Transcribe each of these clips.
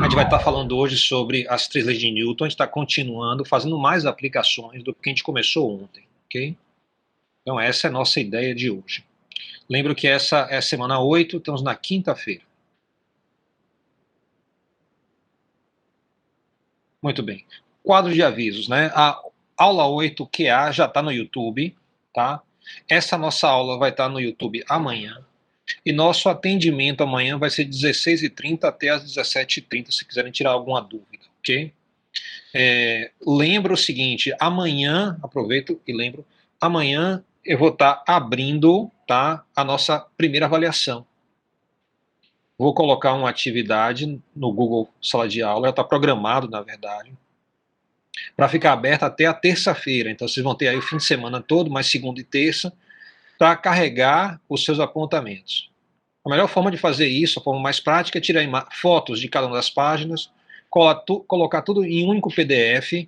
gente vai estar falando hoje sobre as 3 leis de Newton. A gente está continuando, fazendo mais aplicações do que a gente começou ontem, ok? Então essa é a nossa ideia de hoje. Lembro que essa é a semana 8, estamos na quinta-feira. Muito bem. Quadro de avisos, né? A aula 8 QA já está no YouTube, tá? Essa nossa aula vai estar no YouTube amanhã. E nosso atendimento amanhã vai ser de 16h30 até as 17h30, se quiserem tirar alguma dúvida, ok? Lembro o seguinte, amanhã, aproveito e lembro, amanhã eu vou estar abrindo, tá, a nossa primeira avaliação. Vou colocar uma atividade no Google Sala de Aula, já está programado, na verdade, para ficar aberta até a terça-feira. Então vocês vão ter aí o fim de semana todo, mais segunda e terça, para carregar os seus apontamentos. A melhor forma de fazer isso, a forma mais prática, é tirar fotos de cada uma das páginas, colocar tudo em um único PDF,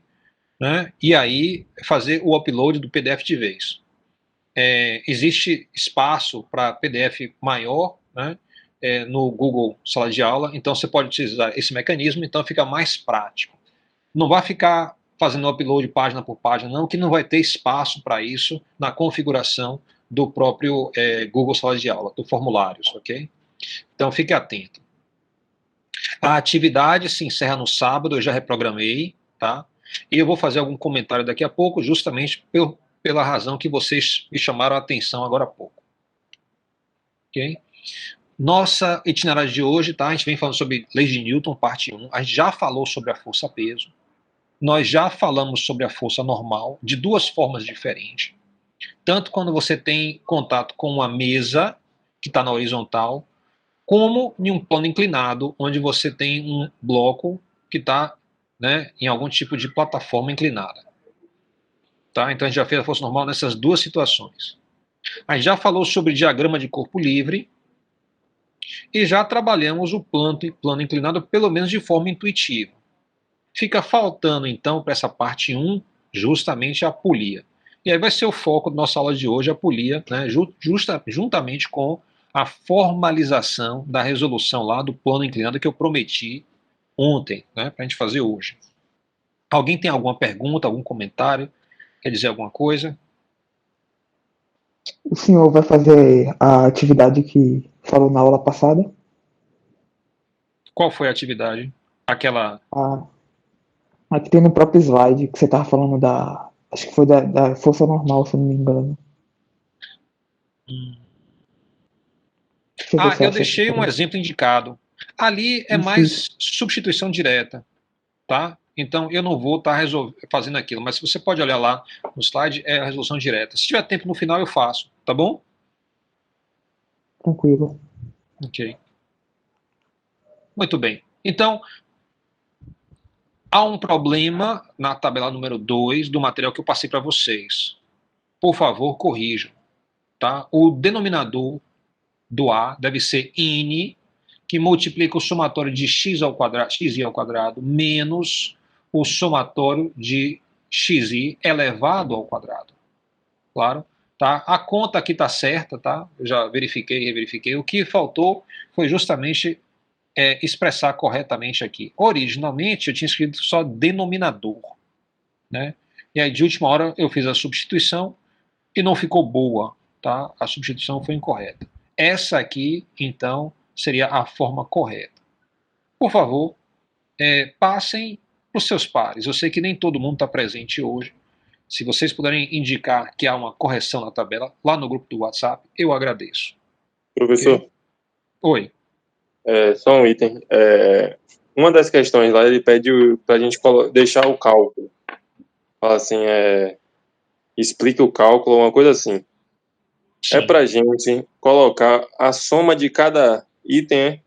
né, e aí fazer o upload do PDF de vez. Existe espaço para PDF maior, né, no Google Sala de Aula, então você pode utilizar esse mecanismo, então fica mais prático. Não vai ficar fazendo upload página por página, não, que não vai ter espaço para isso na configuração do próprio Google Sala de Aula, do formulários, ok? Então fique atento. A atividade se encerra no sábado, eu já reprogramei, tá? E eu vou fazer algum comentário daqui a pouco, justamente pela razão que vocês me chamaram a atenção agora há pouco. Ok? Nossa itinerário de hoje, tá? A gente vem falando sobre leis de Newton, parte 1. A gente já falou sobre a força-peso. Nós já falamos sobre a força normal, de duas formas diferentes. Tanto quando você tem contato com uma mesa, que está na horizontal, como em um plano inclinado, onde você tem um bloco que está, né, em algum tipo de plataforma inclinada. Tá? Então a gente já fez a força normal nessas duas situações. A gente já falou sobre diagrama de corpo livre e já trabalhamos o plano inclinado, pelo menos de forma intuitiva. Fica faltando, então, para essa parte 1, justamente a apolia. E aí vai ser o foco da nossa aula de hoje, a apolia, né, juntamente com a formalização da resolução lá do plano inclinado que eu prometi ontem, né, para a gente fazer hoje. Alguém tem alguma pergunta, algum comentário? Quer dizer alguma coisa? O senhor vai fazer a atividade que falou na aula passada? Qual foi a atividade? Aquela... Aqui tem no próprio slide que você estava falando da. Acho que foi da força normal, se eu não me engano. Deixa eu ver se eu eu acho aqui. deixei um exemplo indicado. Ali é mais substituição direta, tá? Então eu não vou estar fazendo aquilo, mas se você pode olhar lá no slide, é a resolução direta. Se tiver tempo no final, eu faço, tá bom? Tranquilo. Ok. Muito bem. Então, há um problema na tabela número 2 do material que eu passei para vocês. Por favor, corrijam. Tá? O denominador do A deve ser N, que multiplica o somatório de x ao quadrado, xi ao quadrado, menos o somatório de xi elevado ao quadrado. Claro? Tá? A conta aqui está certa, tá? Eu já verifiquei e reverifiquei. O que faltou foi justamente expressar corretamente aqui. Originalmente eu tinha escrito só denominador, né? E aí de última hora eu fiz a substituição e não ficou boa, tá? A substituição foi incorreta. Essa aqui, então, seria a forma correta. Por favor, passem para os seus pares. Eu sei que nem todo mundo está presente hoje. Se vocês puderem indicar que há uma correção na tabela lá no grupo do WhatsApp, eu agradeço. Professor? Okay? Oi. Só um item. Uma das questões lá, ele pede para a gente deixar o cálculo. Fala assim, explique o cálculo, uma coisa assim. Sim. É para a gente colocar a soma de cada item,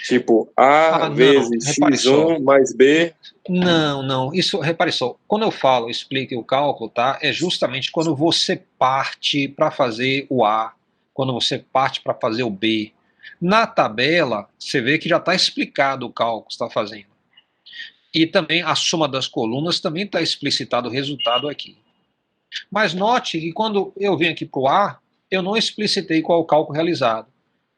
tipo A vezes X1 mais B. Não. Isso, repare só, quando eu falo explique o cálculo, tá? É justamente quando você parte para fazer o A, quando você parte para fazer o B. Na tabela, você vê que já está explicado o cálculo que você está fazendo. E também a soma das colunas também está explicitado o resultado aqui. Mas note que quando eu venho aqui para o A, eu não explicitei qual é o cálculo realizado.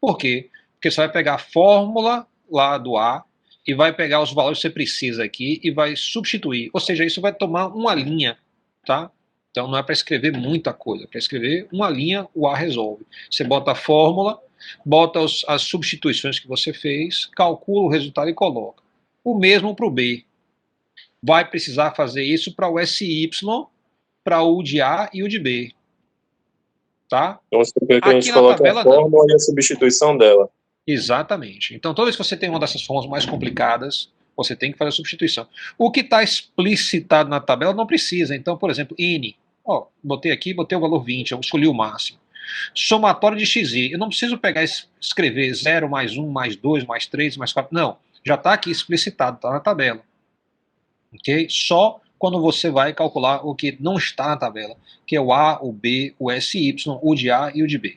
Por quê? Porque você vai pegar a fórmula lá do A e vai pegar os valores que você precisa aqui e vai substituir. Ou seja, isso vai tomar uma linha, tá? Então não é para escrever muita coisa, é para escrever uma linha, o A resolve. Você bota a fórmula, bota as substituições que você fez, calcula o resultado e coloca. O mesmo para o B. Vai precisar fazer isso para o SY, para o de A e o de B. Tá? Então você quer que a Aqui gente na coloque a tabela, não. fórmula e a substituição dela. Exatamente. Então, toda vez que você tem uma dessas formas mais complicadas, você tem que fazer a substituição. O que está explicitado na tabela não precisa. Então, por exemplo, N. Ó, botei aqui, botei o valor 20, eu escolhi o máximo. Somatório de XI. Eu não preciso pegar e escrever 0 mais 1, mais 2, mais 3, mais 4. Não. Já está aqui explicitado, está na tabela. Ok? Só quando você vai calcular o que não está na tabela, que é o A, o B, o SY, o de A e o de B.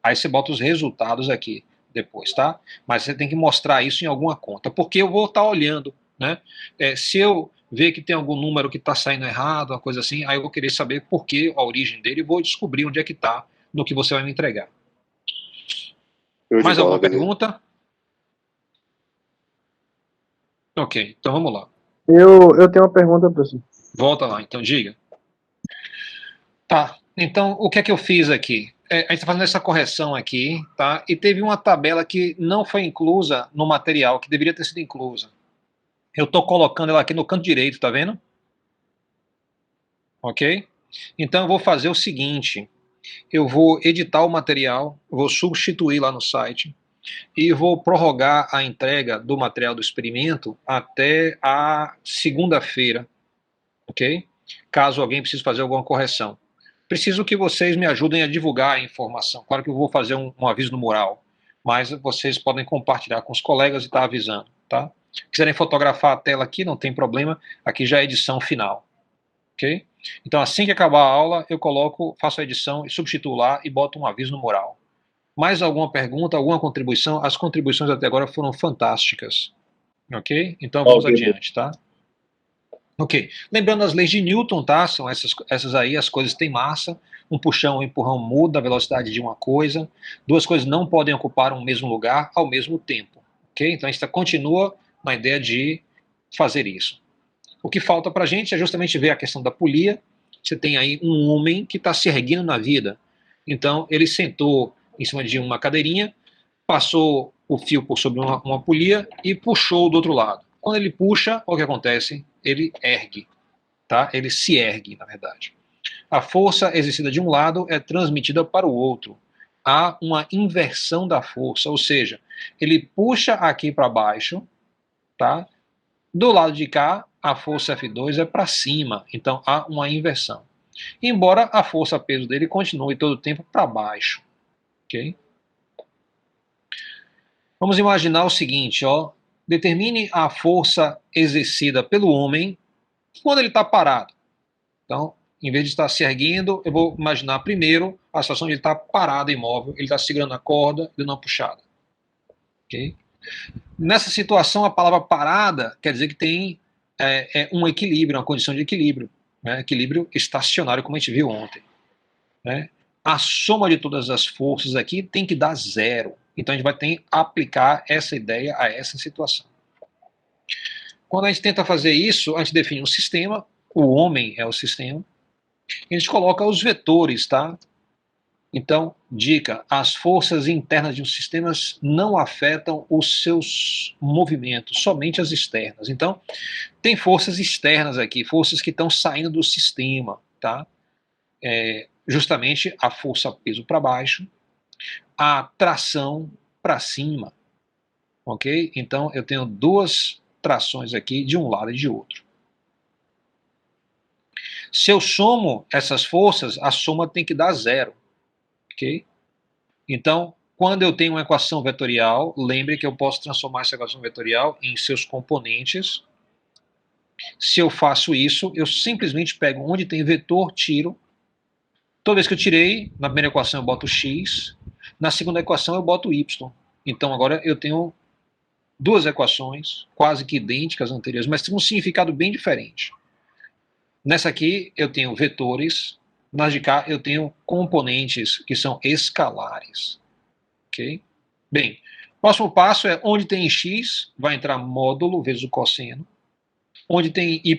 Aí você bota os resultados aqui depois, tá? Mas você tem que mostrar isso em alguma conta, porque eu vou estar olhando, né? Se eu ver que tem algum número que está saindo errado, uma coisa assim, aí eu vou querer saber por que a origem dele e vou descobrir onde é que está no que você vai me entregar. Mais alguma pergunta? Ok, então vamos lá. Eu tenho uma pergunta, professor. Volta lá, então diga. Tá, então o que é que eu fiz aqui? A gente está fazendo essa correção aqui, tá? E teve uma tabela que não foi inclusa no material, que deveria ter sido inclusa. Eu estou colocando ela aqui no canto direito, tá vendo? Ok? Então eu vou fazer o seguinte, eu vou editar o material, vou substituir lá no site e vou prorrogar a entrega do material do experimento até a segunda-feira, ok? Caso alguém precise fazer alguma correção. Preciso que vocês me ajudem a divulgar a informação. Claro que eu vou fazer um aviso no mural, mas vocês podem compartilhar com os colegas e estar avisando, tá? Quiserem fotografar a tela aqui, não tem problema, aqui já é a edição final, ok? Então assim que acabar a aula, eu faço a edição e substituo lá e boto um aviso no mural. Mais alguma pergunta, alguma contribuição? As contribuições até agora foram fantásticas, ok? Então vamos adiante, tá? Ok, lembrando as leis de Newton, tá? São essas aí, as coisas têm massa, um puxão, um empurrão muda a velocidade de uma coisa, duas coisas não podem ocupar um mesmo lugar ao mesmo tempo, ok? Então a gente continua na ideia de fazer isso. O que falta pra gente é justamente ver a questão da polia. Você tem aí um homem que está se erguendo na vida, então ele sentou em cima de uma cadeirinha, passou o fio por sobre uma polia e puxou do outro lado. Quando ele puxa, o que acontece? Ele ergue, tá? Ele se ergue, na verdade. A força exercida de um lado é transmitida para o outro. Há uma inversão da força, ou seja, ele puxa aqui para baixo, tá? Do lado de cá, a força F2 é para cima, então há uma inversão. Embora a força-peso dele continue todo o tempo para baixo, ok? Vamos imaginar o seguinte, ó. Determine a força exercida pelo homem quando ele está parado. Então, em vez de estar se erguendo, eu vou imaginar primeiro a situação de ele estar parado, imóvel, ele está segurando a corda e dando uma puxada. Okay? Nessa situação, a palavra parada quer dizer que tem um equilíbrio, uma condição de equilíbrio, né? Equilíbrio estacionário, como a gente viu ontem. Né? A soma de todas as forças aqui tem que dar zero. Então a gente vai ter que aplicar essa ideia a essa situação. Quando a gente tenta fazer isso, a gente define um sistema, o homem é o sistema, e a gente coloca os vetores, tá? Então, dica, as forças internas de um sistema não afetam os seus movimentos, somente as externas. Então, tem forças externas aqui, forças que estão saindo do sistema, tá? Justamente a força-peso para baixo, a tração para cima, ok? Então, eu tenho duas trações aqui, de um lado e de outro. Se eu somo essas forças, a soma tem que dar zero, ok? Então, quando eu tenho uma equação vetorial, lembre que eu posso transformar essa equação vetorial em seus componentes. Se eu faço isso, eu simplesmente pego onde tem vetor, tiro. Toda vez que eu tirei, na primeira equação eu boto x, na segunda equação eu boto y. Então agora eu tenho duas equações, quase que idênticas às anteriores, mas tem um significado bem diferente. Nessa aqui eu tenho vetores, nas de cá eu tenho componentes que são escalares. Ok? Bem, Próximo passo é onde tem x, vai entrar módulo vezes o cosseno. Onde tem y,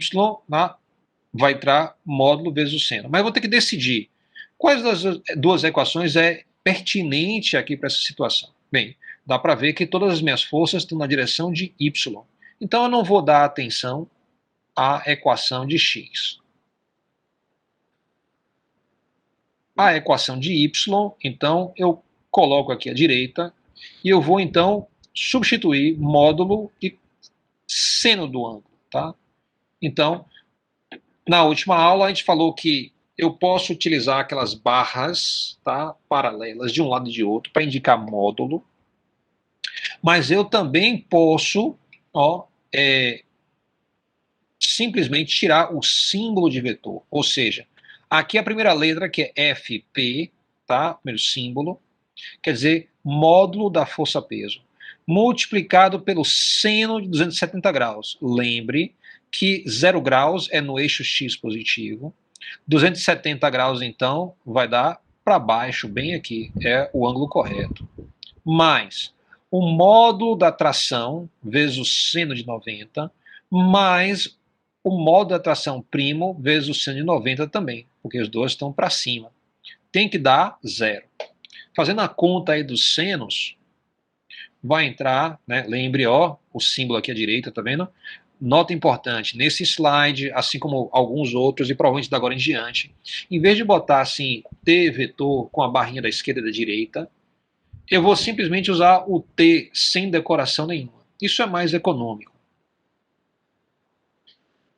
vai entrar módulo vezes o seno. Mas eu vou ter que decidir quais das duas equações é pertinente aqui para essa situação. Bem, dá para ver que todas as minhas forças estão na direção de y. Então eu não vou dar atenção à equação de x. A equação de y, então eu coloco aqui à direita e eu vou então substituir módulo e seno do ângulo, tá? Então, na última aula a gente falou que eu posso utilizar aquelas barras, tá, paralelas de um lado e de outro para indicar módulo, mas eu também posso, simplesmente tirar o símbolo de vetor, ou seja, aqui a primeira letra que é FP, tá, primeiro símbolo, quer dizer módulo da força-peso, multiplicado pelo seno de 270 graus. Lembre que 0 graus é no eixo x positivo, 270 graus, então, vai dar para baixo, bem aqui, é o ângulo correto. Mais o módulo da tração, vezes o seno de 90, mais o módulo da tração primo, vezes o seno de 90 também, porque os dois estão para cima. Tem que dar 0. Fazendo a conta aí dos senos, vai entrar, né, lembre, o símbolo aqui à direita, tá vendo? Nota importante, nesse slide, assim como alguns outros, e provavelmente da agora em diante, em vez de botar assim, T vetor com a barrinha da esquerda e da direita, eu vou simplesmente usar o T sem decoração nenhuma. Isso é mais econômico.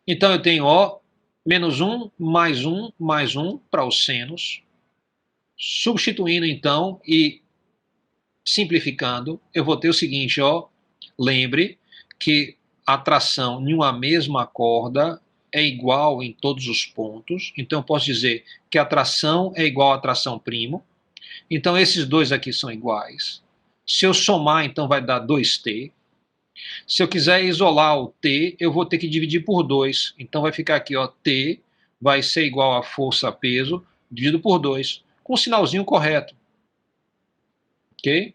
Então eu tenho, menos 1, mais 1, mais 1 para os senos, substituindo então e simplificando, eu vou ter o seguinte, lembre que a tração em uma mesma corda é igual em todos os pontos, então eu posso dizer que a tração é igual à tração primo, então esses dois aqui são iguais. Se eu somar, então vai dar 2t. Se eu quiser isolar o t, eu vou ter que dividir por 2, então vai ficar aqui, t vai ser igual a força-peso dividido por 2, com o sinalzinho correto. Ok?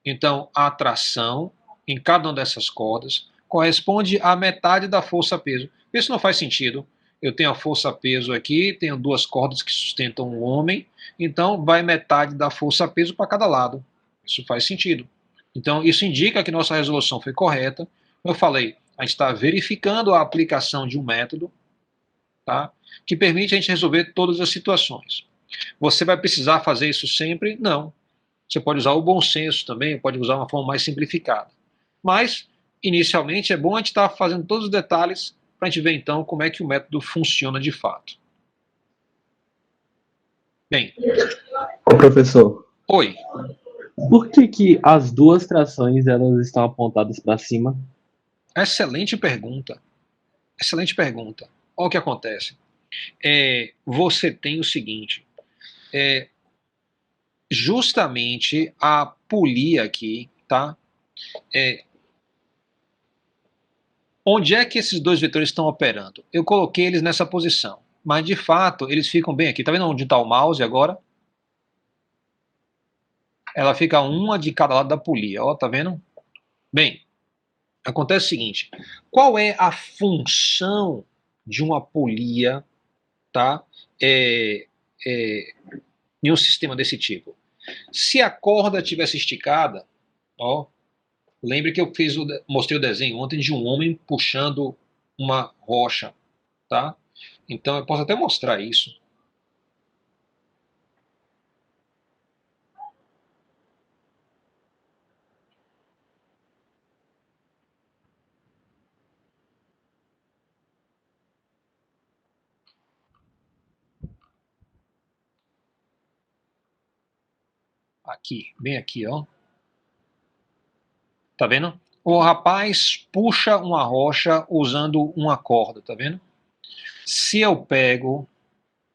Então, a tração em cada uma dessas cordas corresponde à metade da força-peso. Isso não faz sentido. Eu tenho a força-peso aqui, tenho duas cordas que sustentam um homem, então vai metade da força-peso para cada lado. Isso faz sentido. Então, isso indica que nossa resolução foi correta. Como eu falei, a gente está verificando a aplicação de um método, tá, que permite a gente resolver todas as situações. Você vai precisar fazer isso sempre? Não. Você pode usar o bom senso também, pode usar uma forma mais simplificada. Mas, inicialmente, é bom a gente estar fazendo todos os detalhes para a gente ver, então, como é que o método funciona de fato. Bem. Ô, professor. Oi. Por que as duas trações elas estão apontadas para cima? Excelente pergunta. Excelente pergunta. Olha o que acontece. Você tem o seguinte, justamente a polia aqui, tá? Onde é que esses dois vetores estão operando? Eu coloquei eles nessa posição, mas de fato eles ficam bem aqui. Tá vendo onde está o mouse agora? Ela fica uma de cada lado da polia, tá vendo? Bem, acontece o seguinte, qual é a função de uma polia, tá? Em um sistema desse tipo? Se a corda tivesse esticada, lembre que eu mostrei o desenho ontem de um homem puxando uma rocha, tá? Então eu posso até mostrar isso. Aqui, bem aqui, Tá vendo? O rapaz puxa uma rocha usando uma corda, tá vendo? Se eu pego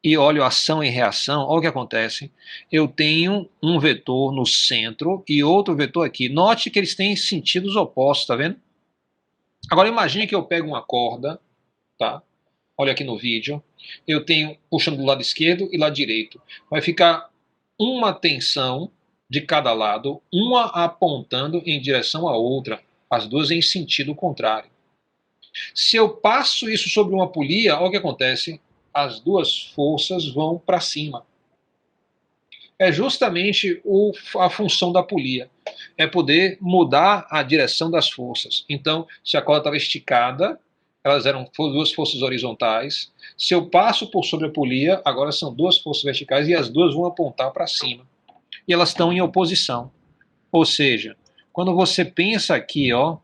e olho ação e reação, olha o que acontece. Eu tenho um vetor no centro e outro vetor aqui. Note que eles têm sentidos opostos, tá vendo? Agora imagine que eu pego uma corda, tá? Olha aqui no vídeo. Eu tenho puxando do lado esquerdo e lado direito. Vai ficar uma tensão de cada lado, uma apontando em direção à outra, as duas em sentido contrário. Se eu passo isso sobre uma polia, olha o que acontece. As duas forças vão para cima. É justamente a função da polia. É poder mudar a direção das forças. Então, se a corda estava esticada, elas eram duas forças horizontais. Se eu passo por sobre a polia, agora são duas forças verticais e as duas vão apontar para cima. E elas estão em oposição. Ou seja, quando você pensa aqui, ó,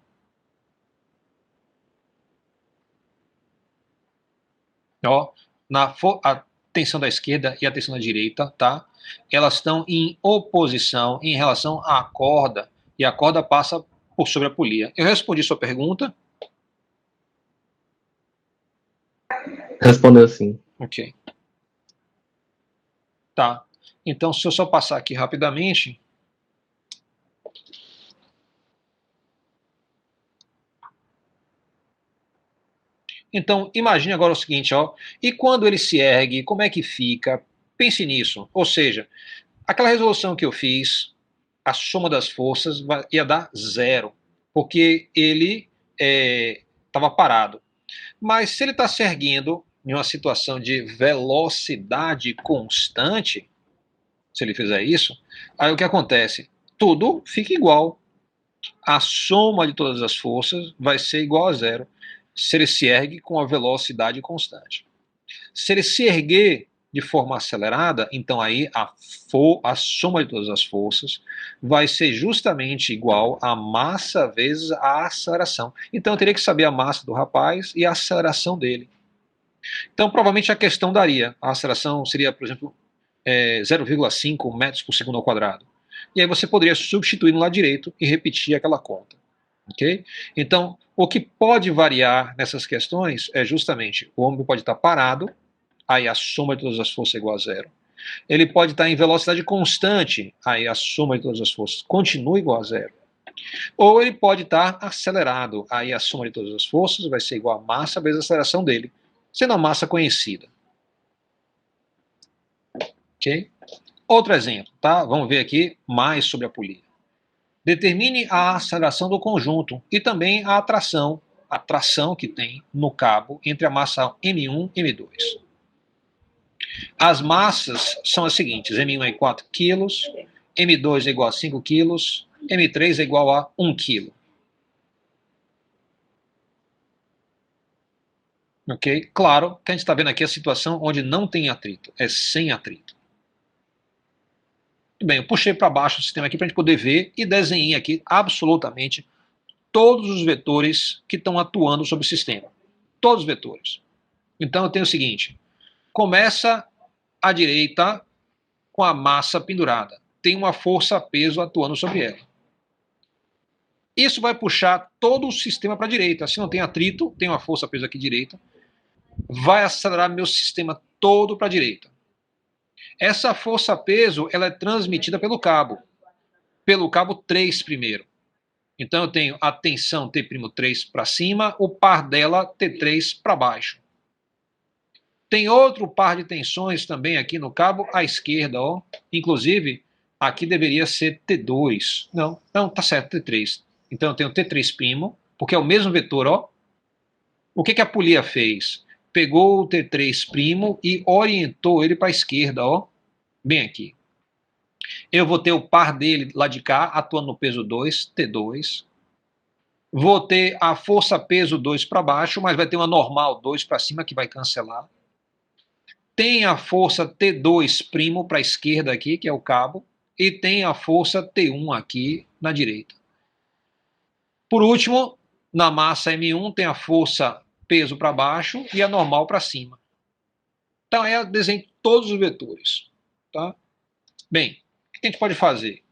a tensão da esquerda e a tensão da direita, tá? Elas estão em oposição em relação à corda, e a corda passa por sobre a polia. Eu respondi sua pergunta? Respondeu sim. Ok. Tá. Então, se eu só passar aqui rapidamente. Então, imagine agora o seguinte, ó. E quando ele se ergue, como é que fica? Pense nisso. Ou seja, aquela resolução que eu fiz, a soma das forças ia dar 0, porque ele estava parado. Mas se ele está se erguendo em uma situação de velocidade constante, se ele fizer isso, aí o que acontece? Tudo fica igual. A soma de todas as forças vai ser igual a 0, se ele se ergue com a velocidade constante. Se ele se erguer de forma acelerada, então aí a soma de todas as forças vai ser justamente igual a massa vezes a aceleração. Então eu teria que saber a massa do rapaz e a aceleração dele. Então provavelmente a questão daria, a aceleração seria, por exemplo, 0,5 metros por segundo ao quadrado. E aí você poderia substituir no lado direito e repetir aquela conta. Ok? Então, o que pode variar nessas questões é justamente o homem pode estar parado, aí a soma de todas as forças é igual a 0. Ele pode estar em velocidade constante, aí a soma de todas as forças continua igual a 0. Ou ele pode estar acelerado, aí a soma de todas as forças vai ser igual a massa vezes a aceleração dele, sendo a massa conhecida. Ok? Outro exemplo, tá? Vamos ver aqui mais sobre a polia. Determine a aceleração do conjunto e também a tração que tem no cabo entre a massa M1 e M2. As massas são as seguintes: M1 é 4 kg, M2 é igual a 5 kg, M3 é igual a 1 kg. Ok? Claro que a gente está vendo aqui a situação onde não tem atrito, é sem atrito. Bem, eu puxei para baixo o sistema aqui para a gente poder ver e desenhei aqui absolutamente todos os vetores que estão atuando sobre o sistema. Todos os vetores. Então eu tenho o seguinte: começa à direita com a massa pendurada. Tem uma força-peso atuando sobre ela. Isso vai puxar todo o sistema para a direita. Se não tem atrito, tem uma força-peso aqui direita, vai acelerar meu sistema todo para a direita. Essa força-peso ela é transmitida pelo cabo 3 primeiro. Então eu tenho a tensão T'3 para cima, o par dela T3 para baixo. Tem outro par de tensões também aqui no cabo à esquerda, ó. Inclusive, aqui deveria ser T2. Não, tá certo, T3. Então eu tenho T3', porque é o mesmo vetor, ó. O que a polia fez? Pegou o T3' e orientou ele para a esquerda, ó. Bem aqui. Eu vou ter o par dele lá de cá, atuando no peso 2, T2. Vou ter a força peso 2 para baixo, mas vai ter uma normal 2 para cima que vai cancelar. Tem a força T2' para a esquerda aqui, que é o cabo, e tem a força T1 aqui na direita. Por último, na massa M1 tem a força peso para baixo e a normal para cima. Então, eu desenho todos os vetores. Tá? Bem, o que a gente pode fazer?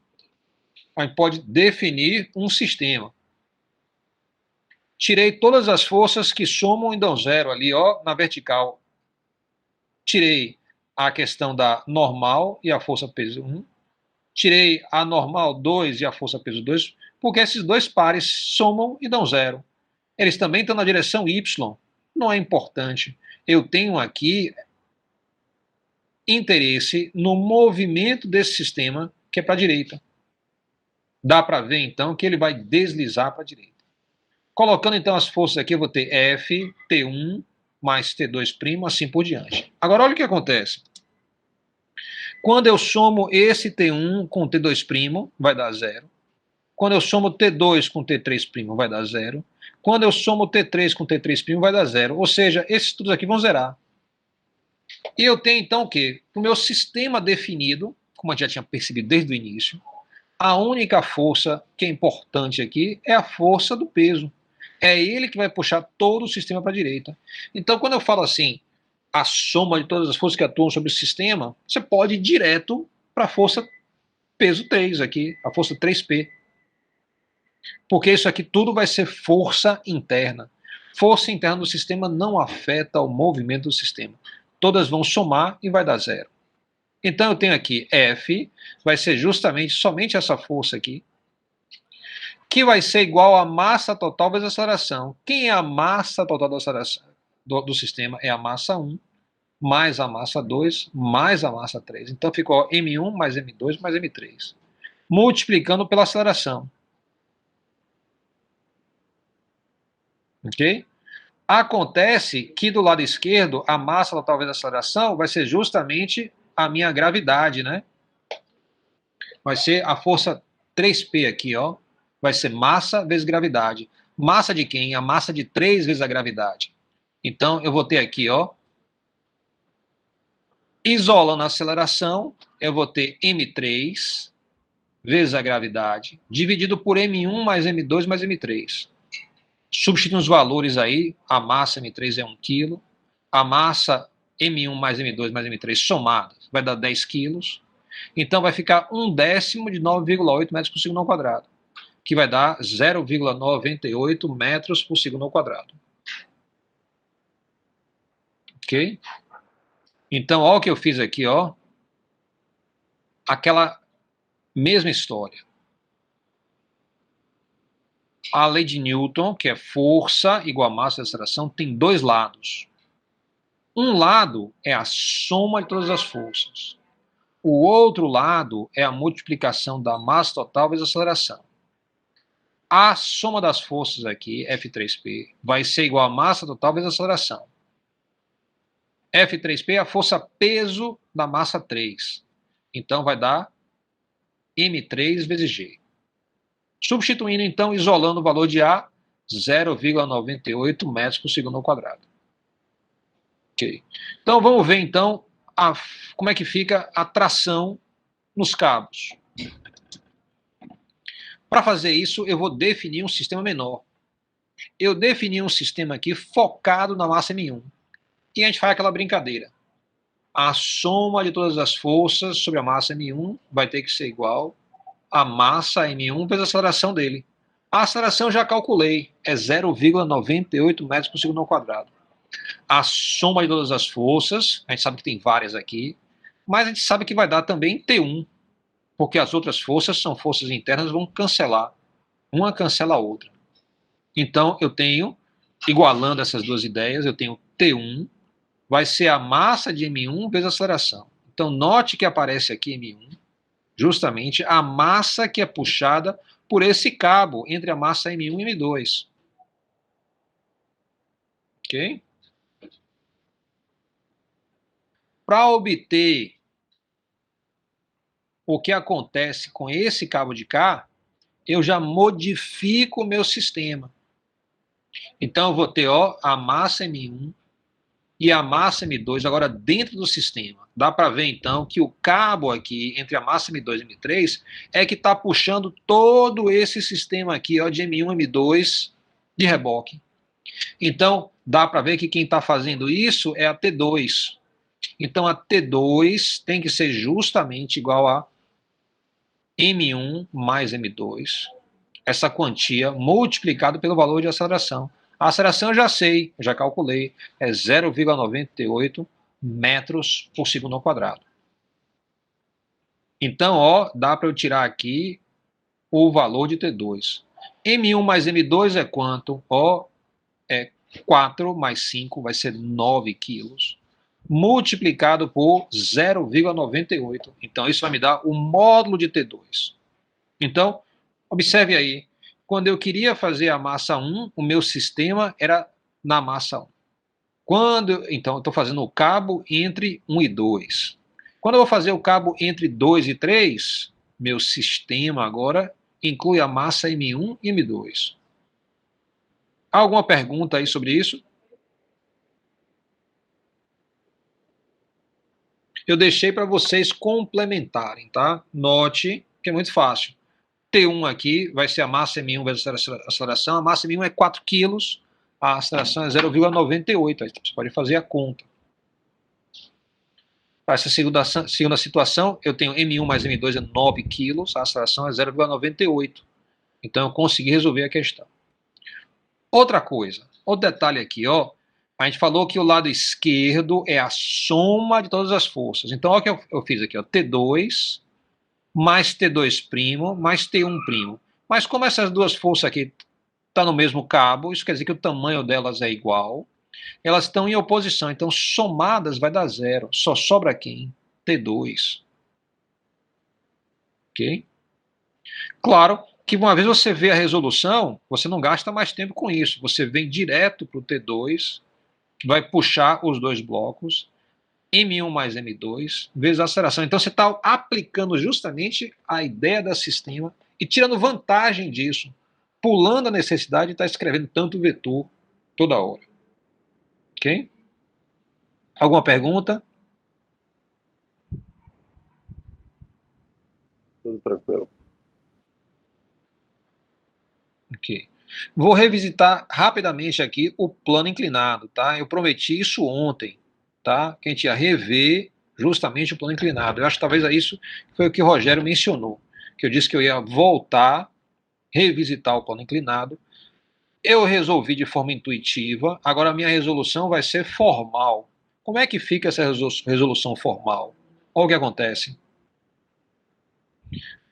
A gente pode definir um sistema. Tirei todas as forças que somam e dão 0 ali, ó, na vertical. Tirei a questão da normal e a força peso 1. Tirei a normal 2 e a força peso 2, porque esses dois pares somam e dão 0. Eles também estão na direção Y. Não é importante. Eu tenho aqui interesse no movimento desse sistema que é para a direita. Dá para ver, então, que ele vai deslizar para a direita. Colocando, então, as forças aqui, eu vou ter F, T1, mais T2', assim por diante. Agora, olha o que acontece. Quando eu somo esse T1 com T2', vai dar 0. Quando eu somo T2 com T3', vai dar 0. Quando eu somo T3 com T3', vai dar 0. Ou seja, esses tudo aqui vão zerar. E eu tenho, então, o quê? O meu sistema definido, como a gente já tinha percebido desde o início, a única força que é importante aqui é a força do peso. É ele que vai puxar todo o sistema para a direita. Então, quando eu falo assim, a soma de todas as forças que atuam sobre o sistema, você pode ir direto para a força peso 3 aqui, a força 3P. Porque isso aqui tudo vai ser força interna. Força interna do sistema não afeta o movimento do sistema. Todas vão somar e vai dar 0. Então eu tenho aqui F, vai ser justamente somente essa força aqui, que vai ser igual a massa total vezes a aceleração. Quem é a massa total da aceleração do sistema? É a massa 1, mais a massa 2, mais a massa 3. Então ficou M1 mais M2 mais M3. Multiplicando pela aceleração. Ok? Acontece que do lado esquerdo, a massa total vezes a aceleração vai ser justamente a minha gravidade, né? Vai ser a força 3P aqui, ó. Vai ser massa vezes gravidade. Massa de quem? A massa de 3 vezes a gravidade. Então, eu vou ter aqui, ó, isolando a aceleração, eu vou ter M3 vezes a gravidade, dividido por M1 mais M2 mais M3. Substituindo os valores aí, a massa M3 é 1 kg, a massa M1 mais M2 mais M3 somadas vai dar 10 kg, então vai ficar 1/10 de 9,8 metros por segundo ao quadrado, que vai dar 0,98 metros por segundo ao quadrado. Ok? Então, olha o que eu fiz aqui, ó. Aquela mesma história. A lei de Newton, que é força igual a massa da aceleração, tem dois lados. Um lado é a soma de todas as forças. O outro lado é a multiplicação da massa total vezes a aceleração. A soma das forças aqui, F3P, vai ser igual a massa total vezes a aceleração. F3P é a força peso da massa 3. Então vai dar M3 vezes G. Substituindo, então, isolando o valor de A, 0,98 metros por segundo ao quadrado. Ok. Então, vamos ver, então, como é que fica a tração nos cabos. Para fazer isso, eu vou definir um sistema menor. Eu defini um sistema aqui focado na massa M1. E a gente faz aquela brincadeira. A soma de todas as forças sobre a massa M1 vai ter que ser igual a massa M1 vezes a aceleração dele. A aceleração eu já calculei, é 0,98 metros por segundo ao quadrado. A soma de todas as forças, a gente sabe que tem várias aqui, mas a gente sabe que vai dar também T1, porque as outras forças são forças internas, vão cancelar. Uma cancela a outra. Então eu tenho, igualando essas duas ideias, eu tenho T1, vai ser a massa de M1 vezes a aceleração. Então note que aparece aqui M1, justamente a massa que é puxada por esse cabo entre a massa M1 e M2. Ok? Para obter o que acontece com esse cabo de cá, eu já modifico o meu sistema. Então eu vou ter, ó, a massa M1 e a massa M2 agora dentro do sistema. Dá para ver, então, que o cabo aqui entre a massa M2 e M3 é que está puxando todo esse sistema aqui, ó, de M1 e M2 de reboque. Então, dá para ver que quem está fazendo isso é a T2. Então, a T2 tem que ser justamente igual a M1 mais M2, essa quantia multiplicado pelo valor de aceleração. A aceleração eu já sei, já calculei, é 0,98 metros por segundo ao quadrado. Então, ó, dá para eu tirar aqui o valor de T2. M1 mais M2 é quanto? Ó, é 4 mais 5, vai ser 9 quilos. multiplicado por 0,98. Então, isso vai me dar o módulo de T2. Então, observe aí, quando eu queria fazer a massa 1, o meu sistema era na massa 1. Então, eu estou fazendo o cabo entre 1 e 2. Quando eu vou fazer o cabo entre 2 e 3, meu sistema agora inclui a massa M1 e M2. Alguma pergunta aí sobre isso? Eu deixei para vocês complementarem, tá? Note que é muito fácil. T1 aqui vai ser a massa M1 vezes a aceleração. A massa M1 é 4 kg, a aceleração é 0,98. Você pode fazer a conta. Para essa segunda situação, eu tenho M1 mais M2 é 9 kg, a aceleração é 0,98. Então, eu consegui resolver a questão. Outra coisa, outro detalhe aqui, ó. A gente falou que o lado esquerdo é a soma de todas as forças. Então, olha o que eu fiz aqui, ó. T2 mais T2' mais T1'. Mas como essas duas forças aqui estão no mesmo cabo, isso quer dizer que o tamanho delas é igual. Elas estão em oposição, então somadas vai dar 0. Só sobra quem? T2. Ok? Claro que uma vez você vê a resolução, você não gasta mais tempo com isso. Você vem direto para o T2, que vai puxar os dois blocos, M1 mais M2, vezes a aceleração. Então você está aplicando justamente a ideia do sistema e tirando vantagem disso, pulando a necessidade de estar escrevendo tanto vetor toda hora. Ok? Alguma pergunta? Tudo tranquilo. Ok. Vou revisitar rapidamente aqui o plano inclinado, tá? Eu prometi isso ontem, tá? Que a gente ia rever justamente o plano inclinado. Eu acho que talvez isso foi o que o Rogério mencionou, que eu disse que eu ia voltar, revisitar o plano inclinado. Eu resolvi de forma intuitiva, agora a minha resolução vai ser formal. Como é que fica essa resolução formal? Olha o que acontece.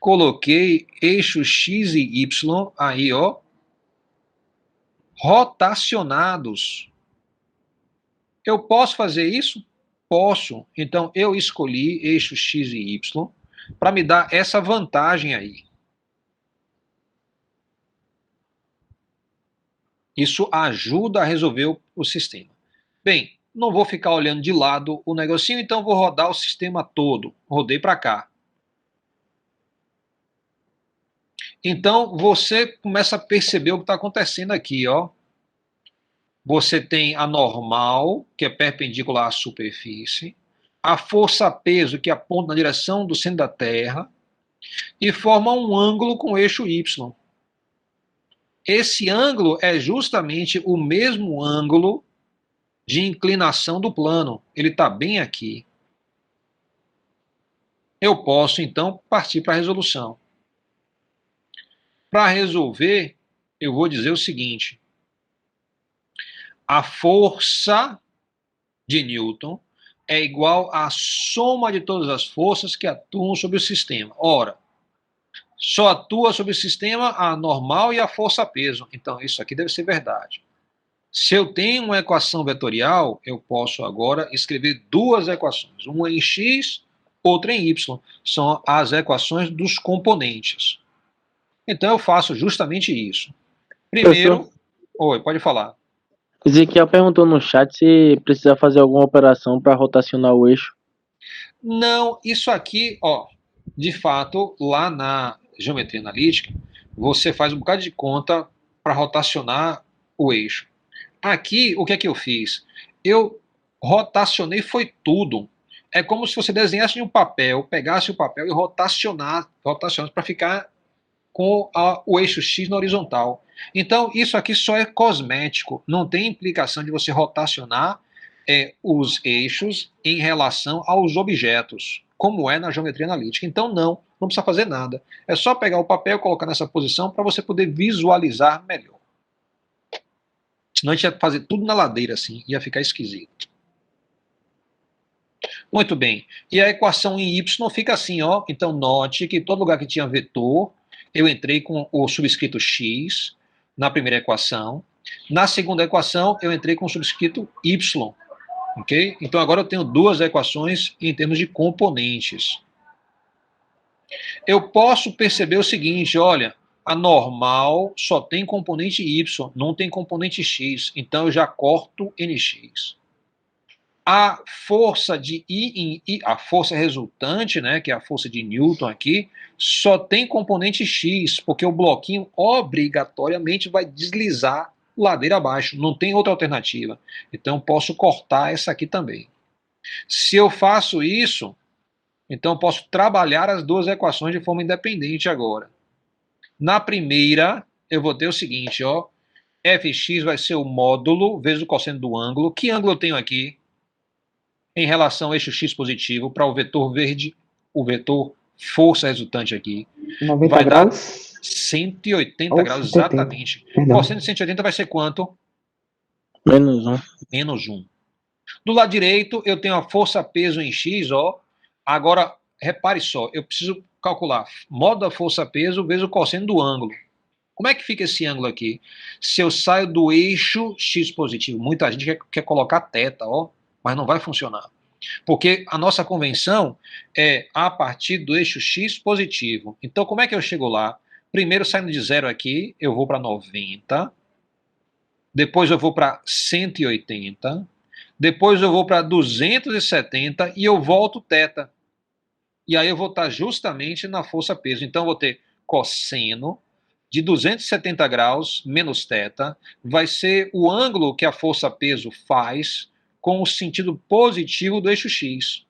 Coloquei eixo X e Y aí, ó, rotacionados. Eu posso fazer isso? Posso. Então, eu escolhi eixo X e Y para me dar essa vantagem aí. Isso ajuda a resolver o sistema. Bem, não vou ficar olhando de lado o negocinho, então vou rodar o sistema todo. Rodei para cá. Então, você começa a perceber o que está acontecendo aqui, ó. Você tem a normal, que é perpendicular à superfície, a força-peso, que aponta na direção do centro da Terra, e forma um ângulo com eixo Y. Esse ângulo é justamente o mesmo ângulo de inclinação do plano. Ele está bem aqui. Eu posso, então, partir para a resolução. Para resolver, eu vou dizer o seguinte. A força de Newton é igual à soma de todas as forças que atuam sobre o sistema. Ora, só atua sobre o sistema a normal e a força-peso. Então, isso aqui deve ser verdade. Se eu tenho uma equação vetorial, eu posso agora escrever duas equações. Uma em x, outra em y. São as equações dos componentes. Então, eu faço justamente isso. Primeiro... Professor, Oi, pode falar. Ezequiel perguntou no chat se precisa fazer alguma operação para rotacionar o eixo. Não, isso aqui, ó, de fato, lá na geometria analítica, você faz um bocado de conta para rotacionar o eixo. Aqui, o que é que eu fiz? Eu rotacionei foi tudo. É como se você desenhasse em um papel, pegasse o papel e rotacionasse para ficar com o eixo X na horizontal. Então, isso aqui só é cosmético, não tem implicação de você rotacionar os eixos em relação aos objetos, como é na geometria analítica. Então, não precisa fazer nada. É só pegar o papel e colocar nessa posição para você poder visualizar melhor. Senão a gente ia fazer tudo na ladeira, assim, ia ficar esquisito. Muito bem. E a equação em y fica assim, ó. Então, note que todo lugar que tinha vetor, eu entrei com o subscrito x na primeira equação. Na segunda equação, eu entrei com o subscrito y. Ok? Então agora eu tenho duas equações em termos de componentes. Eu posso perceber o seguinte, olha, a normal só tem componente y, não tem componente x, então eu já corto nx. A força de I em I, a força resultante, né, que é a força de Newton aqui, só tem componente x, porque o bloquinho obrigatoriamente vai deslizar ladeira abaixo, não tem outra alternativa. Então posso cortar essa aqui também. Se eu faço isso, então posso trabalhar as duas equações de forma independente agora. Na primeira, eu vou ter o seguinte, ó, fx vai ser o módulo vezes o cosseno do ângulo. Que ângulo eu tenho aqui? Em relação ao eixo x positivo, para o vetor verde, o vetor força resultante aqui, 90 vai dar graus 180 ou graus, 180. exatamente. Perdão. Cosseno de 180 vai ser quanto? Menos 1. Menos 1. Do lado direito, eu tenho a força-peso em x, ó. Agora, repare só, eu preciso calcular modo da força-peso vezes o cosseno do ângulo. Como é que fica esse ângulo aqui? Se eu saio do eixo x positivo, muita gente quer colocar θ, ó, mas não vai funcionar. Porque a nossa convenção é a partir do eixo x positivo. Então, como é que eu chego lá? Primeiro, saindo de 0 aqui, eu vou para 90. Depois eu vou para 180. Depois eu vou para 270 e eu volto θ. E aí eu vou estar justamente na força-peso. Então, eu vou ter cosseno de 270 graus menos θ. Vai ser o ângulo que a força-peso faz com o sentido positivo do eixo x.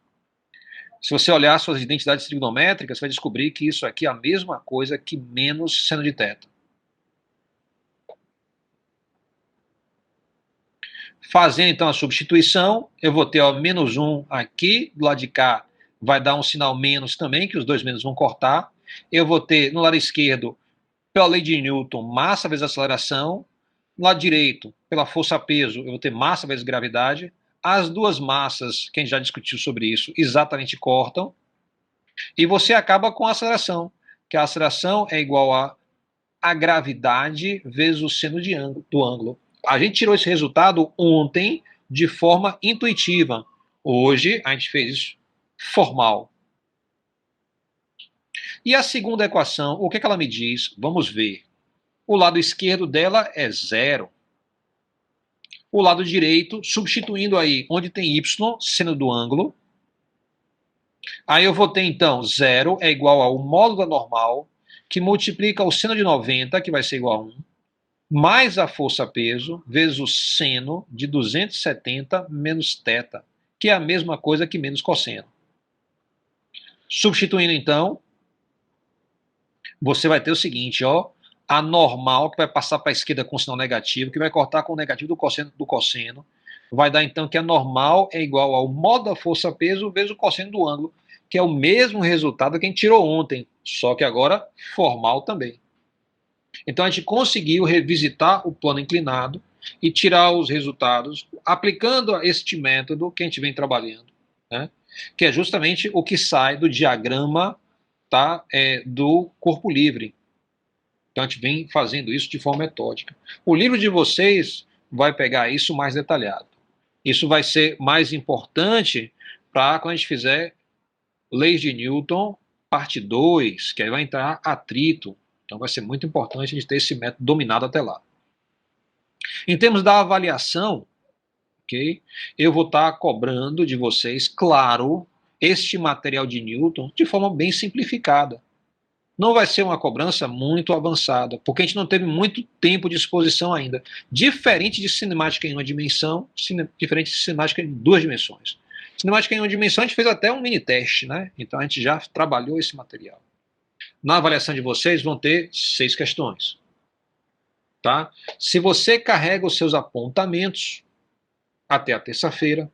Se você olhar suas identidades trigonométricas, você vai descobrir que isso aqui é a mesma coisa que menos seno de θ. Fazendo então a substituição, eu vou ter ó, menos 1 aqui, do lado de cá vai dar um sinal menos também, que os dois menos vão cortar. Eu vou ter no lado esquerdo, pela lei de Newton, massa vezes aceleração. No lado direito, pela força-peso, eu vou ter massa vezes gravidade. As duas massas, que a gente já discutiu sobre isso, exatamente cortam. E você acaba com a aceleração, que a aceleração é igual a gravidade vezes o seno do ângulo. A gente tirou esse resultado ontem de forma intuitiva. Hoje, a gente fez isso formal. E a segunda equação, o que ela me diz? Vamos ver. O lado esquerdo dela é 0. O lado direito, substituindo aí onde tem y, seno do ângulo. Aí eu vou ter, então, 0 é igual ao módulo da normal, que multiplica o seno de 90, que vai ser igual a 1, mais a força-peso, vezes o seno de 270 menos θ, que é a mesma coisa que menos cosseno. Substituindo, então, você vai ter o seguinte, ó, a normal, que vai passar para a esquerda com sinal negativo, que vai cortar com o negativo do cosseno, vai dar, então, que a normal é igual ao módulo da força-peso vezes o cosseno do ângulo, que é o mesmo resultado que a gente tirou ontem, só que agora formal também. Então, a gente conseguiu revisitar o plano inclinado e tirar os resultados aplicando este método que a gente vem trabalhando, né? Que é justamente o que sai do diagrama, tá, do corpo livre. Então, a gente vem fazendo isso de forma metódica. O livro de vocês vai pegar isso mais detalhado. Isso vai ser mais importante para quando a gente fizer Leis de Newton, parte 2, que aí vai entrar atrito. Então vai ser muito importante a gente ter esse método dominado até lá. Em termos da avaliação, ok? Eu vou estar cobrando de vocês, claro, este material de Newton de forma bem simplificada. Não vai ser uma cobrança muito avançada, porque a gente não teve muito tempo de exposição ainda. Diferente de cinemática em uma dimensão, diferente de cinemática em duas dimensões. Cinemática em uma dimensão a gente fez até um mini teste, né? Então a gente já trabalhou esse material. Na avaliação de vocês vão ter 6 questões. Tá? Se você carrega os seus apontamentos até a terça-feira,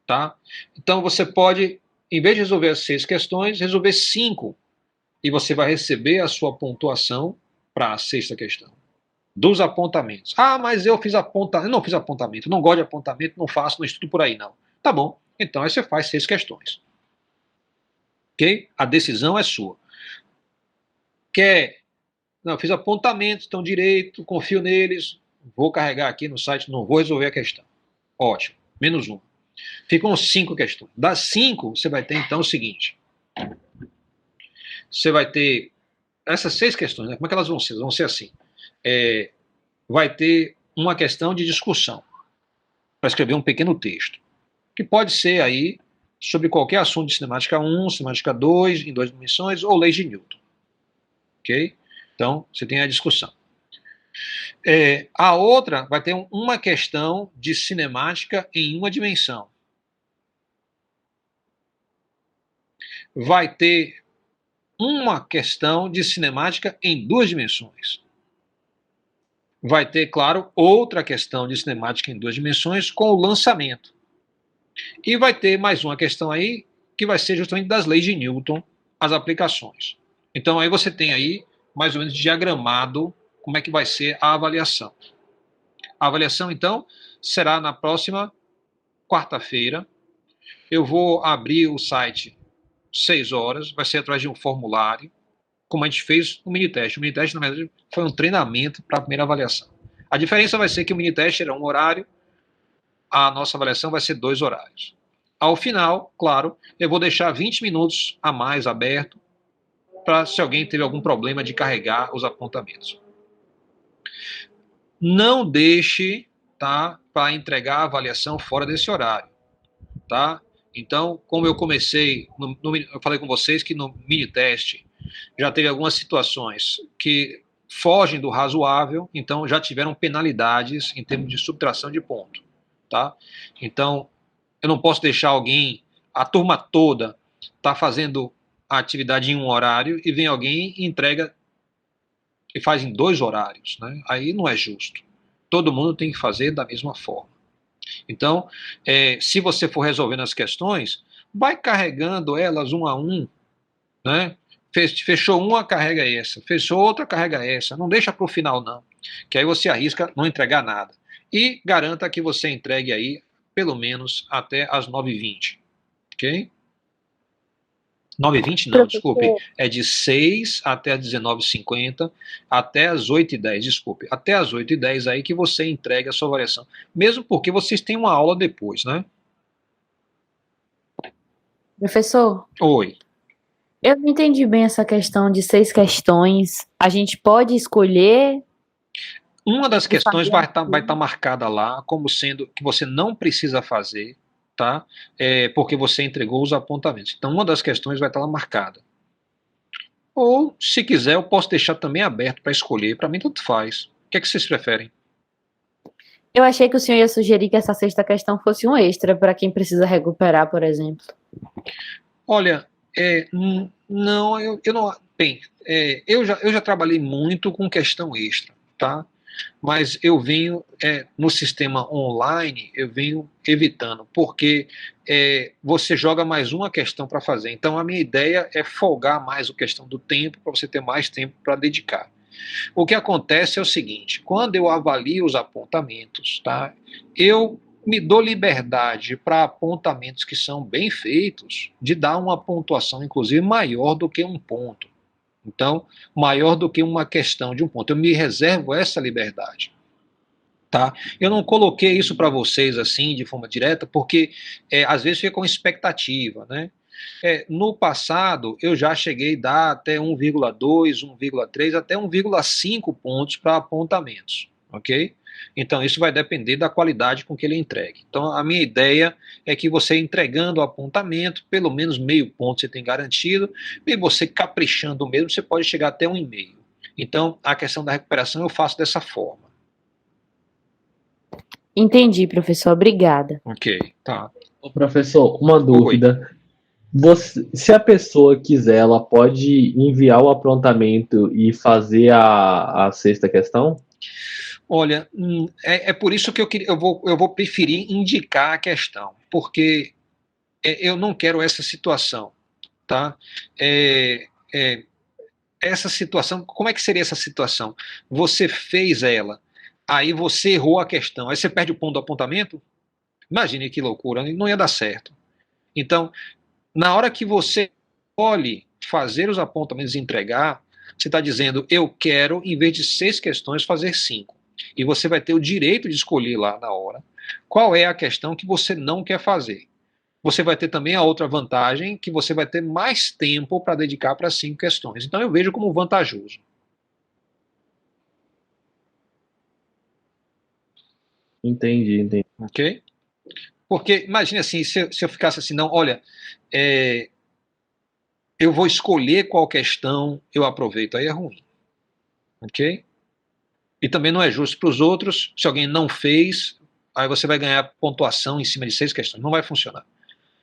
tá? Então você pode, em vez de resolver as 6 questões, resolver 5. E você vai receber a sua pontuação para a 6ª questão. Dos apontamentos. Ah, mas eu fiz apontamento. Eu não fiz apontamento, não gosto de apontamento, não faço, não estudo por aí, não. Tá bom, então aí você faz 6 questões. Ok? A decisão é sua. Não, fiz apontamentos, estão direito, confio neles, vou carregar aqui no site, não vou resolver a questão. Ótimo, Menos uma. Ficam 5 questões. Das 5, você vai ter, então, o seguinte. Você vai ter essas 6 questões, né? Como é que elas vão ser? Vão ser assim. Vai ter uma questão de discussão, para escrever um pequeno texto, que pode ser aí sobre qualquer assunto de cinemática 1, cinemática 2, em 2 dimensões, ou leis de Newton. Ok? Então, você tem a discussão. A outra vai ter uma questão de cinemática em uma dimensão. Vai ter uma questão de cinemática em 2 dimensões. Vai ter, claro, outra questão de cinemática em 2 dimensões com o lançamento. E vai ter mais uma questão aí que vai ser justamente das leis de Newton, as aplicações. Então aí você tem aí mais ou menos diagramado como é que vai ser a avaliação. A avaliação, então, será na próxima quarta-feira. Eu vou abrir o site 6 horas, vai ser através de um formulário, como a gente fez no mini-teste. O mini-teste, na verdade, foi um treinamento para a primeira avaliação. A diferença vai ser que o mini-teste era um horário, a nossa avaliação vai ser 2 horários. Ao final, claro, eu vou deixar 20 minutos a mais aberto para se alguém teve algum problema de carregar os apontamentos. Não deixe, tá, para entregar a avaliação fora desse horário, tá? Então, como eu comecei, eu falei com vocês que no mini-teste já teve algumas situações que fogem do razoável, então já tiveram penalidades em termos de subtração de ponto, tá? Então, eu não posso deixar alguém, a turma toda, tá fazendo a atividade em um horário e vem alguém e entrega e faz em 2 horários, né? Aí não é justo. Todo mundo tem que fazer da mesma forma. Então, se você for resolvendo as questões, vai carregando elas um a um, né? Fechou uma, carrega essa. Fechou outra, carrega essa. Não deixa para o final, não. Que aí você arrisca não entregar nada. E garanta que você entregue aí, pelo menos, até as 9h20. Ok? 9h20 não, desculpe. É de 6 até as 19h50, até as 8h10, desculpe. Até as 8h10 aí que você entrega a sua avaliação. Mesmo porque vocês têm uma aula depois, né? Professor, Oi. eu não entendi bem essa questão de 6 questões. A gente pode escolher? Uma das questões vai fazer estar marcada lá como sendo que você não precisa fazer, tá? Porque você entregou os apontamentos. Então, uma das questões vai estar lá marcada. Ou, se quiser, eu posso deixar também aberto para escolher. Para mim, tanto faz. O que é que vocês preferem? Eu achei que o senhor ia sugerir que essa 6ª questão fosse um extra para quem precisa recuperar, por exemplo. Olha, não, eu não. Bem, eu já trabalhei muito com questão extra, tá? Mas eu venho, no sistema online, eu venho evitando, porque você joga mais uma questão para fazer. Então, a minha ideia é folgar mais a questão do tempo, para você ter mais tempo para dedicar. O que acontece é o seguinte, quando eu avalio os apontamentos, tá, eu me dou liberdade para apontamentos que são bem feitos, de dar uma pontuação, inclusive, maior do que um ponto. Então, maior do que uma questão de um ponto. Eu me reservo essa liberdade. Tá? Eu não coloquei isso para vocês assim, de forma direta, porque às vezes fica com expectativa. Né? No passado, eu já cheguei a dar até 1,2, 1,3, até 1,5 pontos para apontamentos. Ok? Então, isso vai depender da qualidade com que ele entregue. Então, a minha ideia é que você entregando o apontamento, pelo menos meio ponto você tem garantido, e você caprichando mesmo, você pode chegar até 1,5. Então, a questão da recuperação eu faço dessa forma. Entendi, professor. Obrigada. Ok, tá. Ô, professor, uma dúvida. Se a pessoa quiser, ela pode enviar o aprontamento e fazer a 6ª questão? Olha, é por isso que eu vou preferir indicar a questão, porque eu não quero essa situação, tá? Essa situação, como é que seria essa situação? Você fez ela, aí você errou a questão, aí você perde o ponto do apontamento? Imagine que loucura, não ia dar certo. Então, na hora que você escolhe fazer os apontamentos e entregar, você está dizendo, eu quero, em vez de 6 questões, fazer 5. E você vai ter o direito de escolher lá na hora qual é a questão que você não quer fazer. Você vai ter também a outra vantagem, que você vai ter mais tempo para dedicar para 5 questões. Então eu vejo como vantajoso. Entendi. Ok? Porque, imagine assim, se eu ficasse assim, não, olha, eu vou escolher qual questão eu aproveito, aí é ruim. Ok? E também não é justo para os outros, se alguém não fez, aí você vai ganhar pontuação em cima de 6 questões. Não vai funcionar.